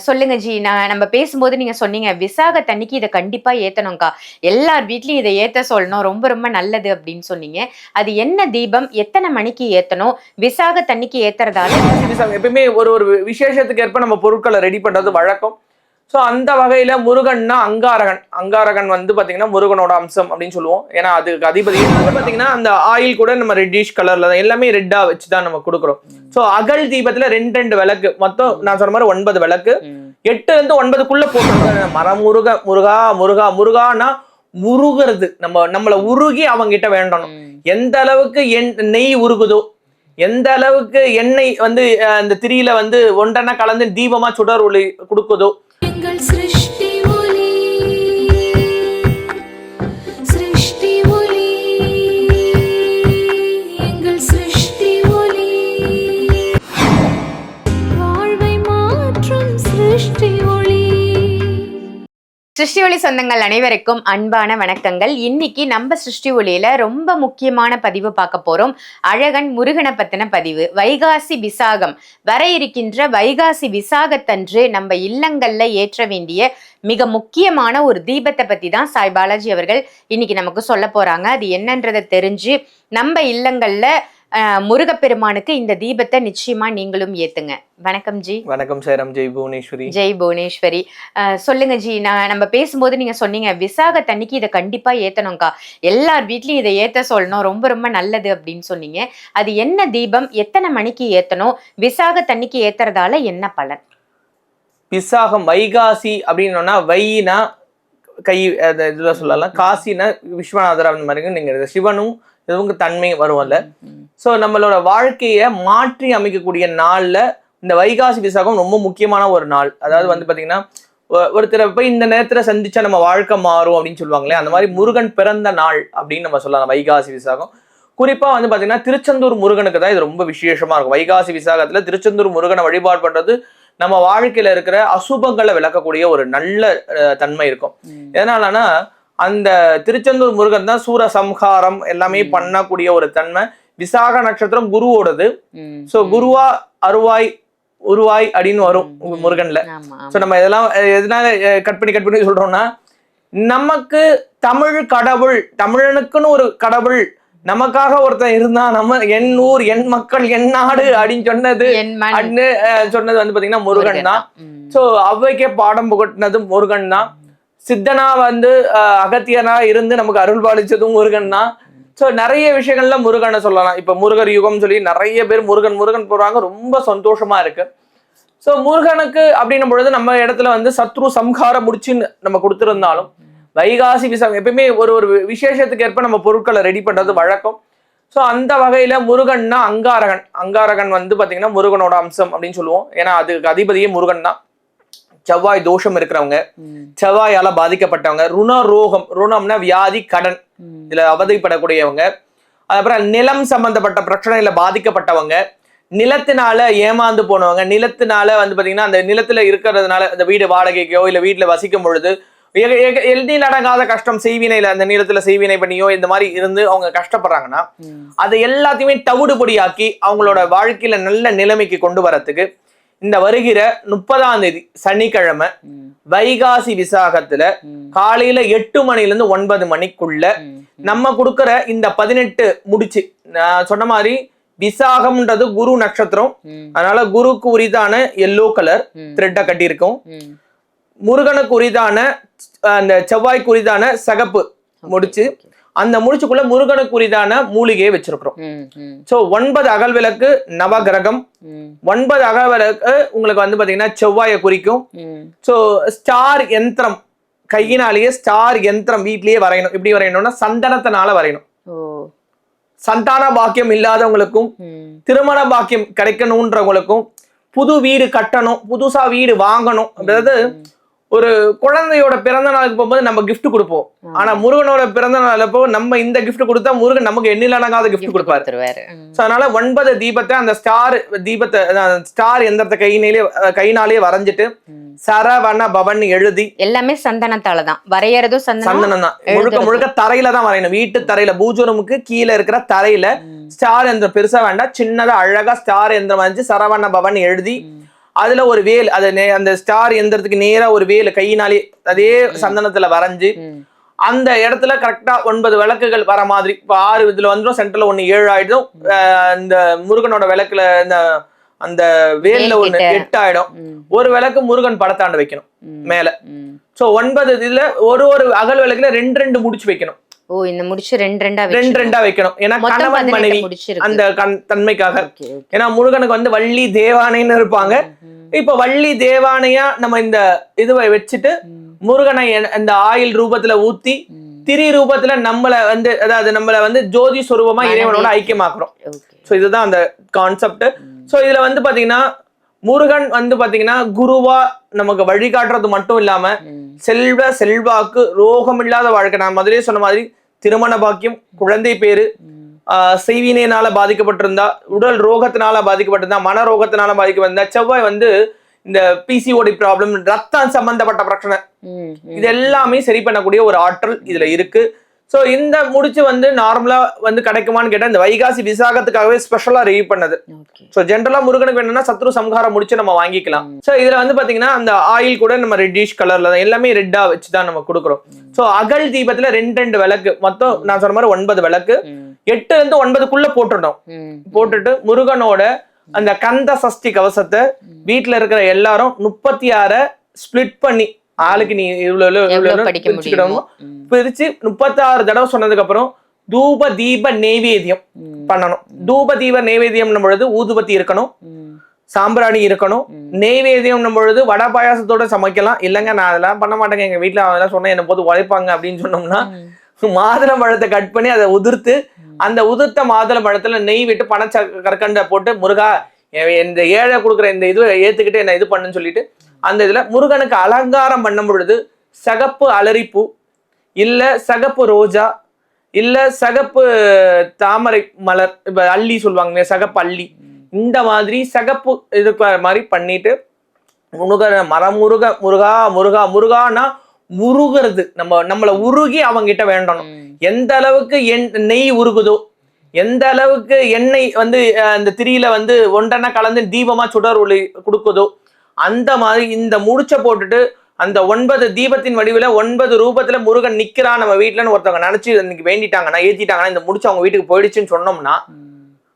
சொல்லுங்க ஜி. நம்ம பேசும்போது நீங்க சொன்னீங்க விசாகத்தன்னைக்கு இதை கண்டிப்பா ஏத்தணும்க்கா, எல்லார் வீட்லயும் இதை ஏத்த சொல்லணும், ரொம்ப ரொம்ப நல்லது அப்படின்னு சொன்னீங்க. அது என்ன தீபம், எத்தனை மணிக்கு ஏத்தணும், விசாகத்தன்னைக்கு ஏத்துறதால எப்பயுமே ஒரு ஒரு விசேஷத்துக்கு ஏற்ப நம்ம பொருட்களை ரெடி பண்றது வழக்கம். ஸோ அந்த வகையில முருகன்னா அங்காரகன். அங்காரகன் வந்து பாத்தீங்கன்னா முருகனோட அம்சம் அப்படின்னு சொல்லுவோம். ஏன்னா அதுக்கு அதிபதி பாத்தீங்கன்னா அந்த ஆயில் கூட நம்ம ரெட்டிஷ் கலர்ல தான் எல்லாமே ரெட்டா வச்சுதான் நம்ம கொடுக்குறோம். ஸோ அகல் தீபத்துல ரெண்டு விளக்கு, மொத்தம் நான் சொன்ன மாதிரி 9 விளக்கு, 8 to 9க்குள்ள போட்டு மரமுருக முருகா முருகா முருகானா முருகிறது, நம்மளை உருகி அவங்க கிட்ட வேண்டணும். எந்த அளவுக்கு நெய் உருகுதோ, எந்த அளவுக்கு எண்ணெய் வந்து அந்த திரியில வந்து ஒன்றெண்ண கலந்து தீபமா சுடர் ஒளி கொடுக்குதோ, சிருஷ்டி ஒளி சொந்தங்கள் அனைவருக்கும் அன்பான வணக்கங்கள். இன்னைக்கு நம்ம சிருஷ்டி ஒளியில ரொம்ப முக்கியமான பதிவு பார்க்க போறோம். அழகன் முருகனை பத்தின பதிவு. வைகாசி விசாகம் வர இருக்கின்ற வைகாசி விசாகத்தன்று நம்ம இல்லங்கள்ல ஏற்ற வேண்டிய மிக முக்கியமான ஒரு தீபத்தை பத்தி தான் சாய் பாலாஜி அவர்கள் இன்னைக்கு நமக்கு சொல்ல போறாங்க. அது என்னன்றதை தெரிஞ்சு நம்ம இல்லங்கள்ல முருகப்பெருமானுக்கு இந்த தீபத்தை நிச்சயமா நீங்களும் ஏத்துங்க. வணக்கம் ஜி. வணக்கம் சேரம். ஜெய் புவனேஸ்வரி. ஜெய் புவனேஸ்வரி. சொல்லுங்க ஜி. நம்ம பேசும்போது நீங்க சொன்னீங்க விசாகத்தன்னைக்கு இதை கண்டிப்பா ஏத்தணும்க்கா, எல்லார் வீட்லயும் இதை ஏத்த சொல்லணும், ரொம்ப ரொம்ப நல்லது அப்படின்னு சொன்னீங்க. அது என்ன தீபம், எத்தனை மணிக்கு ஏத்தணும், விசாகத்தன்னைக்கு ஏத்துறதால என்ன பலன்? விசாகம் வைகாசி அப்படின்னா வைனா கை இதுல சொல்லலாம், காசினா விஸ்வநாதர் அந்த மாதிரி நீங்க சிவனும் இவங்க தன்மை வரும்ல. ஸோ நம்மளோட வாழ்க்கையை மாற்றி அமைக்கக்கூடிய நாள்ல இந்த வைகாசி விசாகம் ரொம்ப முக்கியமான ஒரு நாள். அதாவது வந்து பாத்தீங்கன்னா ஒருத்தரை போய் இந்த நேரத்துல சந்திச்சா நம்ம வாழ்க்கை மாறும் அப்படின்னு சொல்லுவாங்களே, அந்த மாதிரி முருகன் பிறந்த நாள் அப்படின்னு நம்ம சொல்லலாம் வைகாசி விசாகம். குறிப்பா வந்து பாத்தீங்கன்னா திருச்செந்தூர் முருகனுக்கு தான் இது ரொம்ப விசேஷமா இருக்கும். வைகாசி விசாகத்துல திருச்செந்தூர் முருகனை வழிபாடு பண்றது நம்ம வாழ்க்கையில இருக்கிற அசுபங்களை விளக்கக்கூடிய ஒரு நல்ல தன்மை இருக்கும். எதனாலனா அந்த திருச்செந்தூர் முருகன் தான் சூர சம்ஹாரம் எல்லாமே பண்ணக்கூடிய ஒரு தன்மை. விசாக நட்சத்திரம் குருவோடது. சோ குருவா அருவாய் உருவாய் அப்படின்னு வரும் முருகன்ல. சோ நம்ம இதெல்லாம் எதனால கட் பண்ணி சொல்றோம்னா, நமக்கு தமிழ் கடவுள், தமிழனுக்குன்னு ஒரு கடவுள் நமக்காக ஒருத்தன் இருந்தா, நம்ம என் ஊர் என் மக்கள் என் நாடு அப்படின்னு சொன்னது வந்து பாத்தீங்கன்னா முருகன் தான். சோ அவ்வைக்கே பாடம் புகட்டினது முருகன் தான். சித்தனா வந்து அகத்தியனா இருந்து நமக்கு அருள் பாலிச்சதும் முருகன் தான். ஸோ நிறைய விஷயங்கள்ல முருகனை சொல்லலாம். இப்ப முருகர் யுகம் சொல்லி நிறைய பேர் முருகன் போறாங்க, ரொம்ப சந்தோஷமா இருக்கு. ஸோ முருகனுக்கு அப்படின்னும் பொழுது நம்ம இடத்துல வந்து சத்ரு சம்ஹார முடிச்சுன்னு நம்ம கொடுத்துருந்தாலும் வைகாசி விசாகம் எப்பயுமே ஒரு ஒரு விசேஷத்துக்கு ஏற்ப நம்ம பொருட்களை ரெடி பண்றது வழக்கம். ஸோ அந்த வகையில முருகன்னா அங்காரகன் வந்து பாத்தீங்கன்னா முருகனோட அம்சம் அப்படின்னு சொல்லுவோம். ஏன்னா அதுக்கு அதிபதியே முருகன் தான். செவ்வாய் தோஷம் இருக்கிறவங்க, செவ்வாயால பாதிக்கப்பட்டவங்க, ருணம்னா வியாதி, கடன், இதுல அவதிப்படக்கூடியவங்க, அதுக்கப்புறம் நிலம் சம்பந்தப்பட்ட பிரச்சனையில பாதிக்கப்பட்டவங்க, நிலத்தினால ஏமாந்து போனவங்க, நிலத்தினால வந்து பாத்தீங்கன்னா அந்த நிலத்துல இருக்கிறதுனால அந்த வீடு வாடகைக்கோ இல்ல வீட்டுல வசிக்கும் பொழுது எளிதில் அடங்காத கஷ்டம், செய்வினையில அந்த நிலத்துல செய்வினை பண்ணியோ இந்த மாதிரி இருந்து அவங்க கஷ்டப்படுறாங்கன்னா அதை எல்லாத்தையுமே தவிடுபடியாக்கி அவங்களோட வாழ்க்கையில நல்ல நிலைமைக்கு கொண்டு வரத்துக்கு இந்த வருகிற 30ஆம் தேதி சனிக்கிழமை வைகாசி விசாகத்துல காலையில 8 மணில 9 மணிக்குள்ள நம்ம கொடுக்கற இந்த 18 முடிச்சு, நான் சொன்ன மாதிரி விசாகம்ன்றது குரு நட்சத்திரம், அதனால குருக்கு உரிதான எல்லோ கலர் த்ரெட்டை கட்டி இருக்கும். முருகனுக்கு உரிதான அந்த செவ்வாய்க்கு உரிதான சகப்பு முடிச்சு, அந்த முடிச்சுக்குள்ள முருகனுக்கு உரிதான மூலிகையை வச்சிருக்கிறோம். சோ 9 அகல் விளக்கு நவகிரகம், 9 அகல் விளக்கு உங்களுக்கு வந்து பாத்தீங்கன்னா செவ்வாயை குறிக்கும். சோ ஸ்டார் யந்திரம், கையினாலேயே ஸ்டார் யந்திரம் வீட்லயே வரையணும். எப்படி வரையணும்னா சந்தனத்தினால வரையணும். சந்தான பாக்கியம் இல்லாதவங்களுக்கும் திருமண பாக்கியம் கிடைக்கணும்ன்றவங்களுக்கும், புது வீடு கட்டணும், புதுசா வீடு வாங்கணும், அதாவது ஒரு குழந்தையோட பிறந்த நாளுக்கு போகும்போது நம்ம கிஃப்ட் கொடுப்போம். ஆனா முருகனோட பிறந்த நாள் அப்போ நம்ம இந்த கிஃப்ட் கொடுத்தா முருகன் நமக்கு எண்ணிலடங்காத கிஃப்ட் கொடுப்பாரு. அதனால 9 தீபத்தை அந்த ஸ்டார் தீபத்தை ஸ்டார் எந்திரத்தை கையினாலே வரைஞ்சிட்டு சரவண பவன் எழுதி, எல்லாமே சந்தனத்தாலதான் வரையறதும் சந்தனம் தான், முழுக்க தரையில தான் வரையணும். வீட்டு தரையில, பூஜை ரூமுக்கு கீழே இருக்கிற தரையில ஸ்டார் எந்திரம் பெருசா வேண்டாம், சின்னதா அழகா ஸ்டார் எந்திரம் வரைஞ்சு சரவண பவன் எழுதி அதுல ஒரு வேல் அந்த ஸ்டார் எந்திரத்துக்கு நேரா ஒரு வேல் கையினாலே அதே சந்தனத்துல வரைஞ்சு அந்த இடத்துல கரெக்டா 9 விளக்குகள் வர மாதிரி. இப்ப 6 இதுல வந்துடும், சென்டர்ல 1 7 ஆயிடும். இந்த முருகனோட விளக்குல அந்த வேல்ல 1 8 ஆயிடும். ஒரு விளக்கு முருகன் படத்தாண்டு வைக்கணும் மேல. சோ 9 இதுல ஒரு அகல் விளக்குல 2 முடிச்சு வைக்கணும். ஓ, இந்த முடிச்சு 2 வைக்கணும். ஏன்னா கணவன் மனைவி அந்த தன்மைக்காக. ஏன்னா முருகனுக்கு வள்ளி தேவானைன்னு இருப்பாங்க. இப்ப வள்ளி தேவானையா நம்ம இந்த இதுவை வச்சுட்டு முருகனை அந்த ஆயில் ரூபத்துல ஊத்தி திரி ரூபத்துல அதாவது நம்மள ஜோதி சொரூபமா இறைவனோட ஐக்கியமாக்குறோம். சோ இதுதான் அந்த கான்செப்ட். சோ இதுல பாத்தீங்கன்னா முருகன் பாத்தீங்கன்னா குருவா நமக்கு வழிகாட்டுறது மட்டும் இல்லாம செல்வாக்கு, ரோகம் இல்லாத வாழ்க்கை. நான் முதலே சொன்ன மாதிரி திருமண பாக்கியம், குழந்தை பேரு, செய்வினையினால பாதிக்கப்பட்டிருந்தா, உடல் ரோகத்தினால பாதிக்கப்பட்டிருந்தா, மன ரோகத்தினால பாதிக்கப்பட்டிருந்தா, செவ்வாய் இந்த பிசிஓடி ப்ராப்ளம், ரத்தம் சம்பந்தப்பட்ட பிரச்சனை, இது எல்லாமே சரி பண்ணக்கூடிய ஒரு ஆற்றல் இதுல இருக்கு. சோ இந்த முடிச்சு நார்மலா கிடைக்குமான்னு கேட்டா இந்த வைகாசி விசாகத்துக்காகவே ஸ்பெஷலா ரிவ்யூ பண்ணது. சோ ஜென்ரலா முருகனுக்கு வேணும்னா சத்ரு சம்ஹாரம் முடிச்சு நம்ம வாங்கிக்கலாம். சோ இதுல பாத்தீங்கன்னா அந்த ஆயில் கூட நம்ம ரெட்டிஷ் கலர்ல தான், எல்லாமே ரெட்டா வச்சுதான் நம்ம கொடுக்குறோம். சோ அகல் தீபத்துல 2 விளக்கு, மொத்தம் நான் சொன்ன மாதிரி 9 விளக்கு, 8 இருந்து 9க்குள்ள போட்டுடணும். போட்டுட்டு முருகனோட அந்த கந்த சஷ்டி கவசத்தை வீட்டுல இருக்கிற எல்லாரும் 36 ஸ்பிளிட் பண்ணி, ஆளுக்கு நீ இவ்வளவு பிரிச்சுக்கிடணும். பிரிச்சு 36 தடவை சொன்னதுக்கு அப்புறம் தூப தீப நெய்வேத்தியம் பண்ணணும். தூப தீப நெய்வேத்தியம் பொழுது ஊதுபத்தி இருக்கணும், சாம்பிராணி இருக்கணும். நெய்வேத்தியம் பொழுது வடை பாயாசத்தோட சமைக்கலாம். இல்லைங்க நான் அதெல்லாம் பண்ண மாட்டேங்க, எங்க வீட்டுல அதெல்லாம் சொன்னா என்ன போது உழைப்பாங்க அப்படின்னு சொன்னோம்னா மாதுளை பழத்தை கட் பண்ணி அதை உதிர்த்து அந்த உதிர்த்த மாதுளை பழத்துல நெய் விட்டு கற்கண்டை போட்டு முருகா இந்த ஏழை கொடுக்குற இந்த இது ஏத்துக்கிட்டு என்ன இது பண்ணுன்னு சொல்லிட்டு அந்த இதுல முருகனுக்கு அலங்காரம் பண்ணும் பொழுது சகப்பு அலரிப்பூ, இல்ல சகப்பு ரோஜா, இல்ல சகப்பு தாமரை மலர், இப்ப அள்ளி சொல்லுவாங்க, சகப்பு அள்ளி, இந்த மாதிரி சகப்பு இருக்கிற மாதிரி பண்ணிட்டு முருகா முருகா முருகானா முருகிறது, நம்மள உருகி அவங்க கிட்ட வேண்டணும். எந்த அளவுக்கு நெய் உருகுதோ, எந்த அளவுக்கு எண்ணெய் அந்த திரியில ஒன்றெண்ண கலந்து தீபமா சுடர் ஒளி கொடுக்குதோ, அந்த மாதிரி இந்த முடிச்ச போட்டுட்டு அந்த 9 தீபத்தின் வடிவுல 9 ரூபத்துல முருகன் நிக்கிறான் நம்ம வீட்டுலன்னு ஒருத்தவங்க நினைச்சு இன்னைக்கு வேண்டிட்டாங்கன்னா, ஏத்திட்டாங்கன்னா, இந்த முடிச்சு அவங்க வீட்டுக்கு போயிடுச்சுன்னு சொன்னோம்னா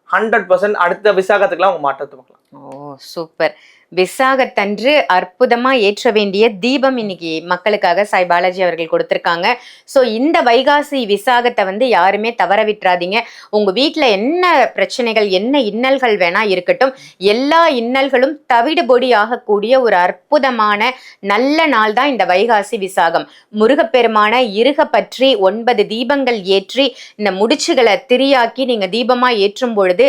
100% அடுத்த விசாகத்துக்குலாம் அவங்க மாற்றத்தை பார்க்கலாம். ஓ சூப்பர். விசாகத்தன்று அற்புதமா ஏற்ற வேண்டிய தீபம் இன்னைக்கு மக்களுக்காக சாய் பாலாஜி அவர்கள் கொடுத்திருக்காங்க. ஸோ இந்த வைகாசி விசாகத்தை யாருமே தவற விட்டுறாதீங்க. உங்க வீட்டுல என்ன பிரச்சனைகள், என்ன இன்னல்கள் வேணா இருக்கட்டும், எல்லா இன்னல்களும் தவிடுபொடி ஆகக்கூடிய ஒரு அற்புதமான நல்ல நாள் தான் இந்த வைகாசி விசாகம். முருகப்பெருமான இருக பற்றி 9 தீபங்கள் ஏற்றி இந்த முடிச்சுகளை திரியாக்கி நீங்க தீபமா ஏற்றும் பொழுது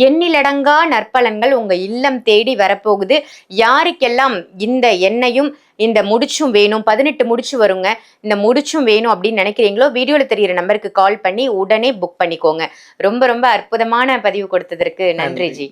எண்ணிலடங்கா நற்பலன்கள் உங்க இல்லம் தேடி வரப்போகுது. யாருக்கெல்லாம் இந்த எண்ணெயும் இந்த முடிச்சும் வேணும், 18 முடிச்சு வருங்க, இந்த முடிச்சும் வேணும் அப்படின்னு நினைக்கிறீங்களோ வீடியோல தெரியுற நம்பருக்கு கால் பண்ணி உடனே புக் பண்ணிக்கோங்க. ரொம்ப ரொம்ப அற்புதமான பதிவு கொடுத்ததற்கு நன்றி ஜி.